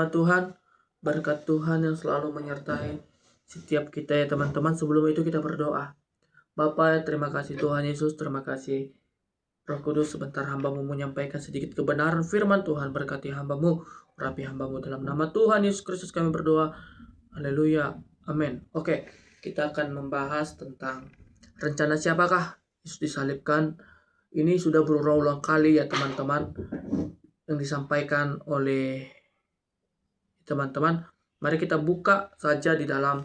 Tuhan, berkat Tuhan yang selalu menyertai setiap kita ya teman-teman. Sebelum itu kita berdoa. Bapa, terima kasih Tuhan Yesus, terima kasih Roh Kudus. Sebentar hamba-Mu menyampaikan sedikit kebenaran firman Tuhan. Berkati hamba-Mu, urapi hamba-Mu dalam nama Tuhan Yesus Kristus kami berdoa. Haleluya, amin. Oke, kita akan membahas tentang rencana siapakah Yesus disalibkan. Ini sudah berulang-ulang kali ya teman-teman yang disampaikan oleh teman-teman. Mari kita buka saja di dalam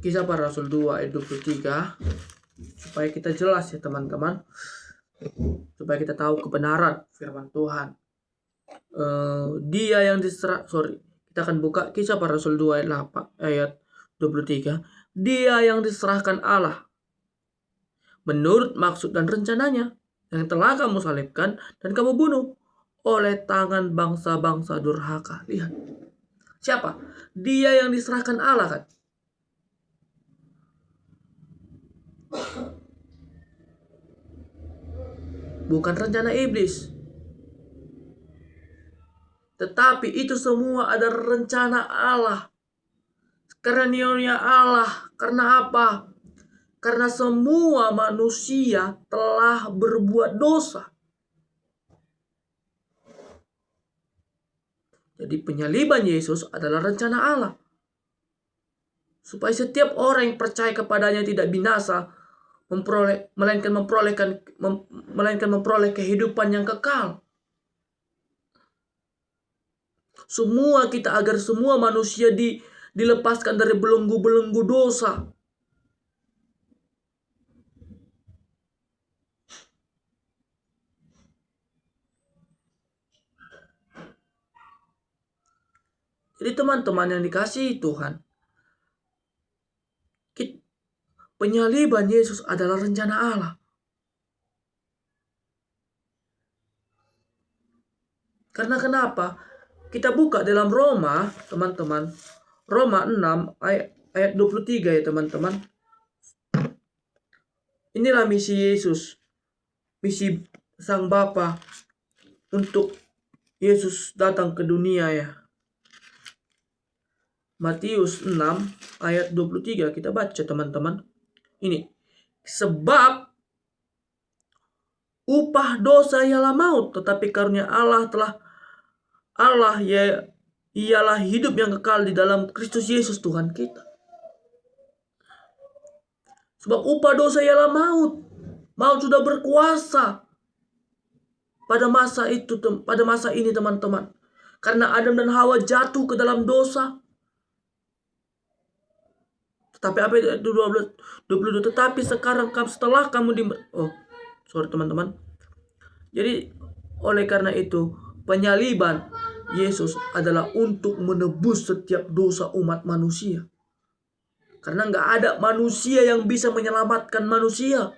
Kisah Para Rasul 2 ayat 23 supaya kita jelas ya teman-teman, supaya kita tahu kebenaran firman Tuhan. Kita akan buka Kisah Para Rasul 2 ayat 23. Dia yang diserahkan Allah menurut maksud dan rencananya, yang telah kamu salibkan dan kamu bunuh oleh tangan bangsa-bangsa durhaka. Lihat, siapa? Dia yang diserahkan Allah kan? Bukan rencana iblis. Tetapi itu semua ada rencana Allah. Karunia Allah. Karena apa? Karena semua manusia telah berbuat dosa. Jadi penyaliban Yesus adalah rencana Allah. Supaya setiap orang yang percaya kepadanya tidak binasa, melainkan memperoleh kehidupan yang kekal. Agar semua manusia dilepaskan dari belenggu-belenggu dosa. Jadi teman-teman yang dikasihi Tuhan, penyaliban Yesus adalah rencana Allah. Karena kenapa? Kita buka dalam Roma, teman-teman. Roma 6 ayat 23 ya teman-teman. Inilah misi Yesus. Misi Sang Bapa untuk Yesus datang ke dunia ya. Matius 6 ayat 23 kita baca teman-teman. Ini. Sebab upah dosa ialah maut, tetapi karunia Allah ialah hidup yang kekal di dalam Kristus Yesus Tuhan kita. Sebab upah dosa ialah maut. Maut sudah berkuasa pada masa ini teman-teman. Karena Adam dan Hawa jatuh ke dalam dosa. Tetapi apa itu 22? Tetapi sekarang setelah kamu teman-teman. Jadi oleh karena itu penyaliban Yesus adalah untuk menebus setiap dosa umat manusia. Karena nggak ada manusia yang bisa menyelamatkan manusia.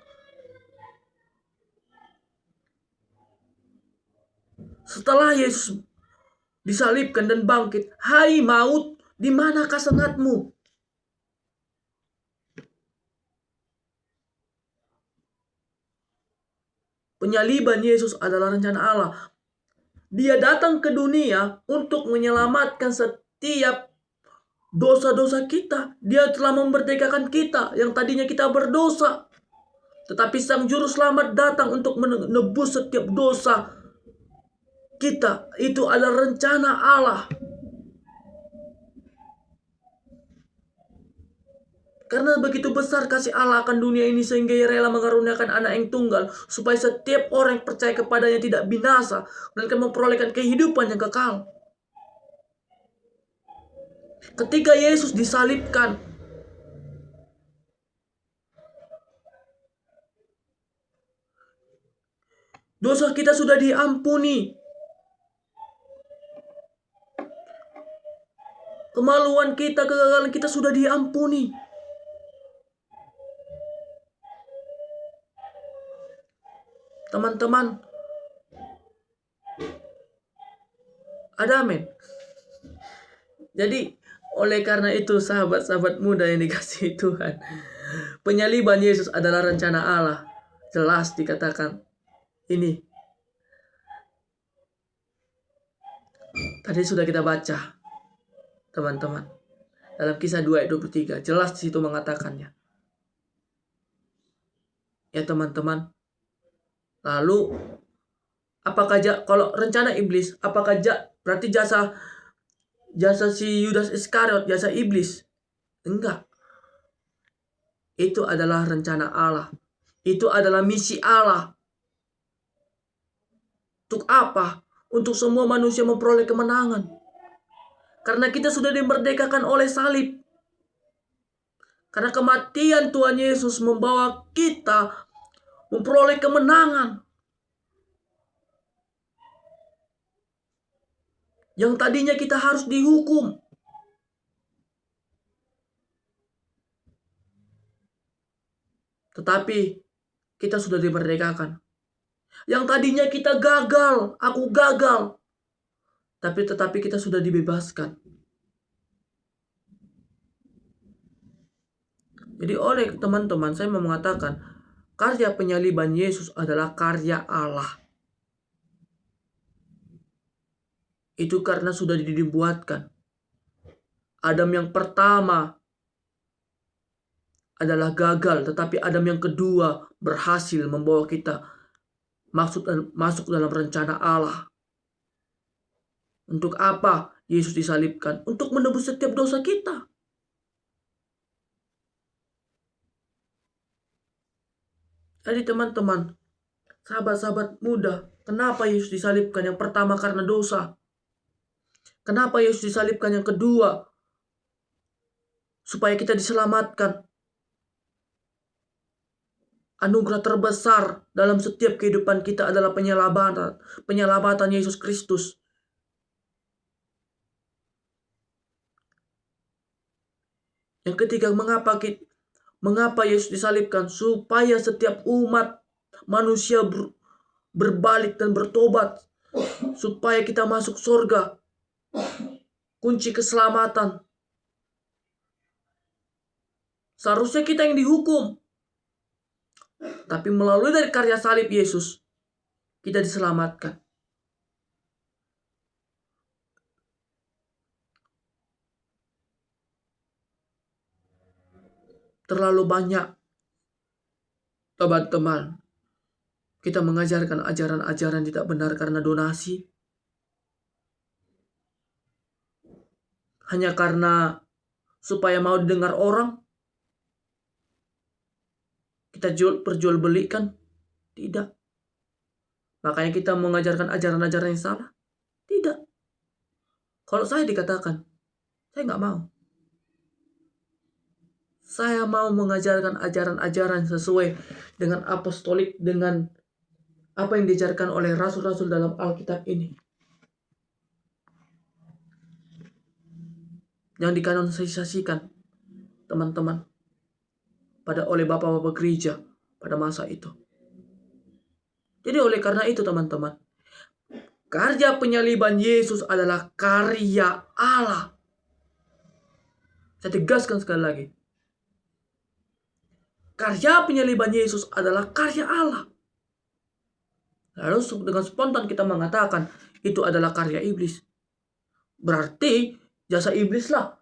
Setelah Yesus disalibkan dan bangkit, hai maut, di manakah sengatmu? Penyaliban Yesus adalah rencana Allah. Dia datang ke dunia untuk menyelamatkan setiap dosa-dosa kita. Dia telah memerdekakan kita yang tadinya kita berdosa. Tetapi Sang Juru Selamat datang untuk menebus setiap dosa kita. Itu adalah rencana Allah. Karena begitu besar kasih Allah akan dunia ini sehingga Ia rela mengaruniakan anak yang tunggal supaya setiap orang yang percaya kepadanya tidak binasa, melainkan memperolehkan kehidupan yang kekal. Ketika Yesus disalibkan, dosa kita sudah diampuni. Kemaluan kita, kegagalan kita sudah diampuni. Teman-teman, ada amin. Jadi oleh karena itu sahabat-sahabat muda yang dikasihi Tuhan, penyaliban Yesus adalah rencana Allah. Jelas dikatakan ini. Tadi sudah kita baca, teman-teman. Dalam Kisah 2 ayat 23, jelas di situ mengatakannya. Ya teman-teman. Lalu apakah kalau rencana iblis, apakah berarti jasa si Yudas Iskariot, jasa iblis? Enggak. Itu adalah rencana Allah. Itu adalah misi Allah. Untuk apa? Untuk semua manusia memperoleh kemenangan. Karena kita sudah dimerdekakan oleh salib. Karena kematian Tuhan Yesus membawa kita memperoleh kemenangan. Yang tadinya kita harus dihukum. Tetapi kita sudah dimerdekakan. Yang tadinya kita gagal, aku gagal. Tetapi kita sudah dibebaskan. Jadi oleh teman-teman, saya mau mengatakan, karya penyaliban Yesus adalah karya Allah. Itu karena sudah dibuatkan. Adam yang pertama adalah gagal, tetapi Adam yang kedua berhasil membawa kita masuk dalam rencana Allah. Untuk apa Yesus disalibkan? Untuk menebus setiap dosa kita. Jadi teman-teman, sahabat-sahabat muda, kenapa Yesus disalibkan? Yang pertama karena dosa. Kenapa Yesus disalibkan? Yang kedua, supaya kita diselamatkan. Anugerah terbesar dalam setiap kehidupan kita adalah penyelamatan Yesus Kristus. Yang ketiga, mengapa Yesus disalibkan? Supaya setiap umat manusia berbalik dan bertobat. Supaya kita masuk surga. Kunci keselamatan. Seharusnya kita yang dihukum. Tapi melalui dari karya salib Yesus, kita diselamatkan. Terlalu banyak, teman-teman, kita mengajarkan ajaran-ajaran tidak benar karena donasi. Hanya karena supaya mau didengar orang. Kita perjualbelikan? Tidak. Makanya kita mengajarkan ajaran-ajaran yang salah? Tidak. Kalau saya dikatakan, saya nggak mau. Saya mau mengajarkan ajaran-ajaran sesuai dengan apostolik, dengan apa yang diajarkan oleh rasul-rasul dalam Alkitab ini. Yang dikanonisasikan, teman-teman, oleh bapak-bapak gereja pada masa itu. Jadi oleh karena itu teman-teman, karya penyaliban Yesus adalah karya Allah. Saya tegaskan sekali lagi. Karya penyaliban Yesus adalah karya Allah. Lalu dengan spontan kita mengatakan itu adalah karya iblis. Berarti jasa iblis lah.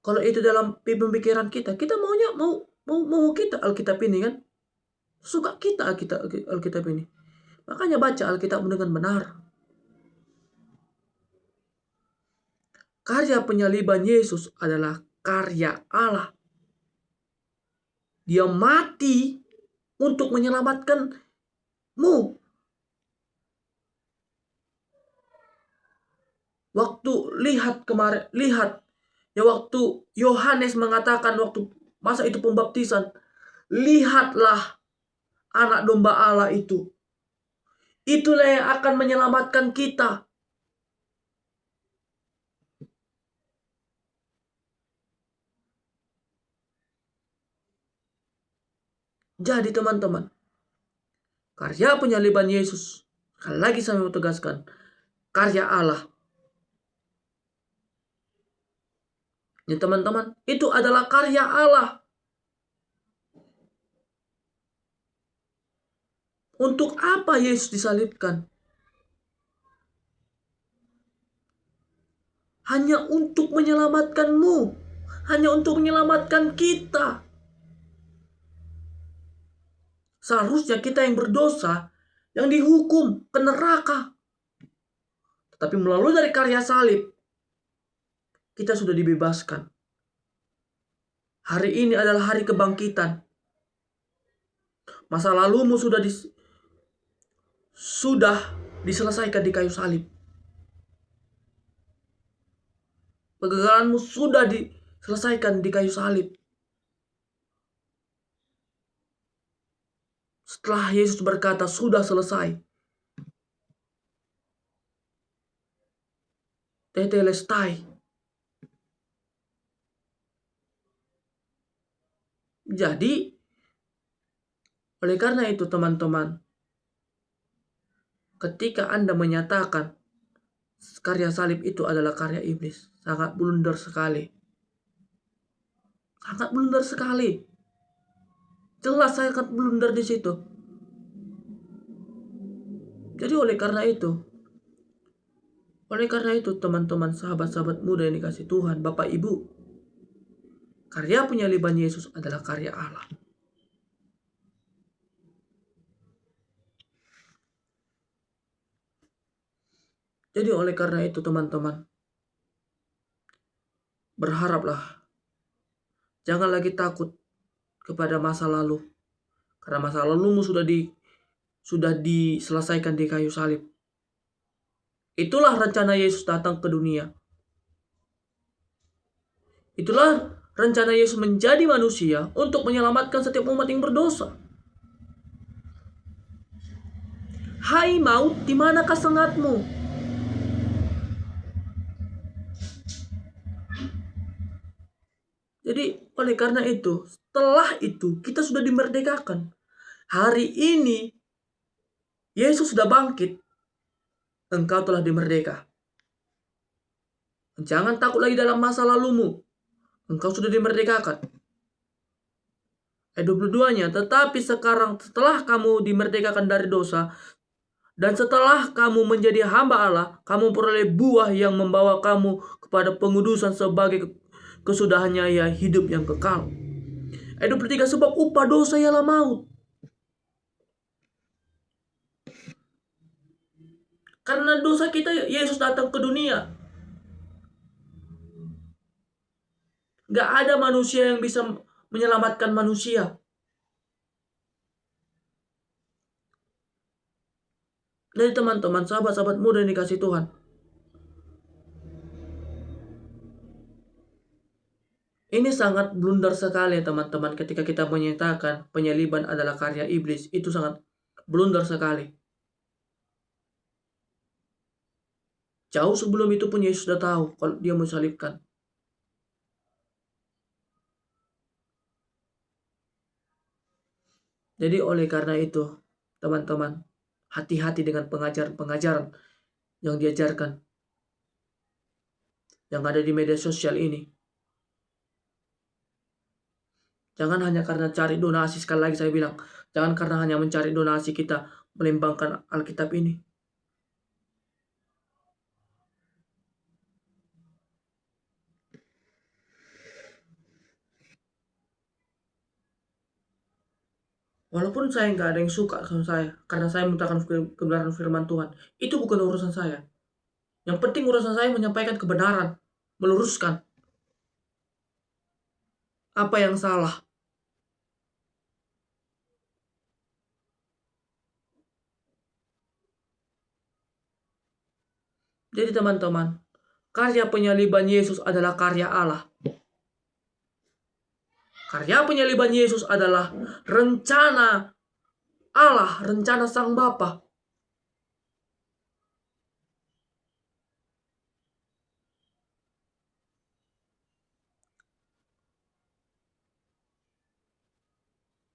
Kalau itu dalam pemikiran kita maunya mau kita Alkitab ini kan. Suka kita Alkitab ini. Makanya baca Alkitab dengan benar. Karya penyaliban Yesus adalah karya Allah. Dia mati untuk menyelamatkanmu. Waktu lihat ya, waktu Yohanes mengatakan waktu masa itu pembaptisan, lihatlah anak domba Allah itu. Itulah yang akan menyelamatkan kita. Jadi teman-teman, karya penyaliban Yesus, sekali lagi saya mau tegaskan, karya Allah. Ya teman-teman, itu adalah karya Allah. Untuk apa Yesus disalibkan? Hanya untuk menyelamatkanmu. Hanya untuk menyelamatkan kita. Seharusnya kita yang berdosa, yang dihukum ke neraka. Tetapi melalui dari karya salib, kita sudah dibebaskan. Hari ini adalah hari kebangkitan. Masa lalumu sudah diselesaikan di kayu salib. Kegagalanmu sudah diselesaikan di kayu salib. Setelah Yesus berkata, sudah selesai. Tetelestai. Jadi, oleh karena itu teman-teman, ketika Anda menyatakan karya salib itu adalah karya iblis, sangat blunder sekali. Sangat blunder sekali. Jelas saya akan blunder di situ. Jadi oleh karena itu teman-teman, sahabat-sahabat muda yang dikasih Tuhan, Bapak Ibu, karya penyaliban Yesus adalah karya Allah. Jadi oleh karena itu teman-teman, berharaplah. Jangan lagi takut kepada masa lalu. Karena masa lalumu sudah diselesaikan di kayu salib. Itulah rencana Yesus datang ke dunia. Itulah rencana Yesus menjadi manusia untuk menyelamatkan setiap umat yang berdosa. Hai maut, di manakah sengatmu? Jadi oleh karena itu, setelah itu kita sudah dimerdekakan. Hari ini Yesus sudah bangkit. Engkau telah dimerdeka. Jangan takut lagi dalam masa lalumu. Engkau sudah dimerdekakan. Ayat 22-nya, tetapi sekarang setelah kamu dimerdekakan dari dosa, dan setelah kamu menjadi hamba Allah, kamu peroleh buah yang membawa kamu kepada pengudusan sebagai kesudahannya, ya hidup yang kekal. Ayat 23, sebab upah dosa ialah maut. Karena dosa kita, Yesus datang ke dunia. Gak ada manusia yang bisa menyelamatkan manusia. Jadi teman-teman, sahabat-sahabat muda yang dikasih Tuhan, ini sangat blunder sekali teman-teman ketika kita menyatakan penyaliban adalah karya iblis. Itu sangat blunder sekali. Jauh sebelum itu pun Yesus sudah tahu kalau dia mau salibkan. Jadi oleh karena itu, teman-teman, hati-hati dengan pengajaran-pengajaran yang diajarkan, yang ada di media sosial ini. Jangan hanya karena cari donasi, sekali lagi saya bilang, jangan karena hanya mencari donasi kita melembangkan Alkitab ini. Walaupun saya nggak ada yang suka sama saya, karena saya menyatakan kebenaran firman Tuhan, itu bukan urusan saya. Yang penting urusan saya menyampaikan kebenaran, meluruskan apa yang salah. Jadi teman-teman, karya penyaliban Yesus adalah karya Allah. Karya penyaliban Yesus adalah rencana Allah, rencana Sang Bapa.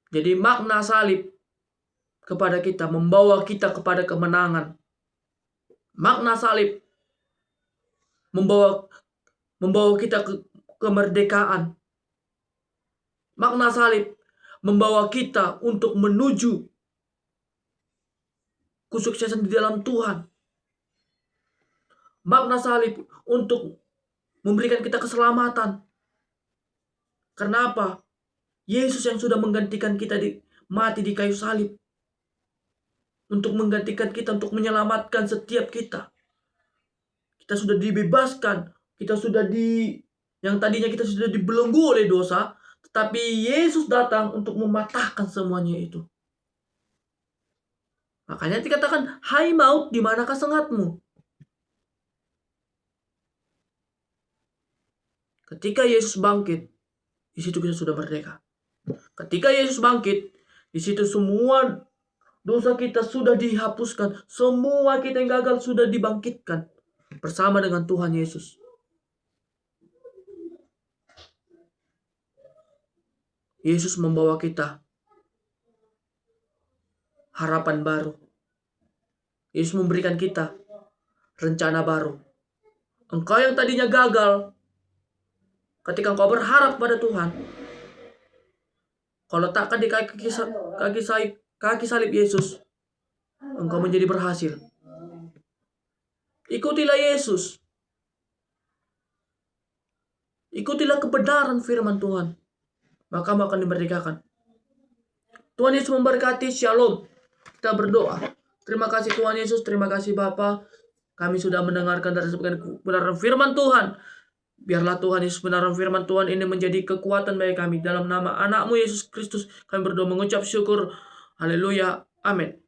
Jadi makna salib kepada kita, membawa kita kepada kemenangan. Makna salib membawa kita ke kemerdekaan. Makna salib membawa kita untuk menuju kesuksesan di dalam Tuhan. Makna salib untuk memberikan kita keselamatan. Karena apa? Yesus yang sudah menggantikan kita mati di kayu salib. Untuk menggantikan kita, untuk menyelamatkan setiap kita. Kita sudah dibebaskan. Kita sudah yang tadinya kita sudah dibelenggu oleh dosa. Tetapi Yesus datang untuk mematahkan semuanya itu. Makanya dikatakan, hai maut, di manakah sengatmu? Ketika Yesus bangkit, di situ kita sudah merdeka. Ketika Yesus bangkit, di situ semua dosa kita sudah dihapuskan. Semua kita yang gagal sudah dibangkitkan bersama dengan Tuhan Yesus. Yesus membawa kita harapan baru. Yesus memberikan kita rencana baru. Engkau yang tadinya gagal, ketika engkau berharap pada Tuhan, kau letakkan di kaki salib Yesus, engkau menjadi berhasil. Ikutilah Yesus. Ikutilah kebenaran firman Tuhan. Maka kamu akan dimerdekakan. Tuhan Yesus memberkati. Shalom. Kita berdoa. Terima kasih Tuhan Yesus. Terima kasih Bapa. Kami sudah mendengarkan dan kebenaran firman Tuhan. Biarlah Tuhan Yesus benaran firman Tuhan ini menjadi kekuatan bagi kami. Dalam nama anak-Mu Yesus Kristus kami berdoa mengucap syukur. Haleluya. Amin.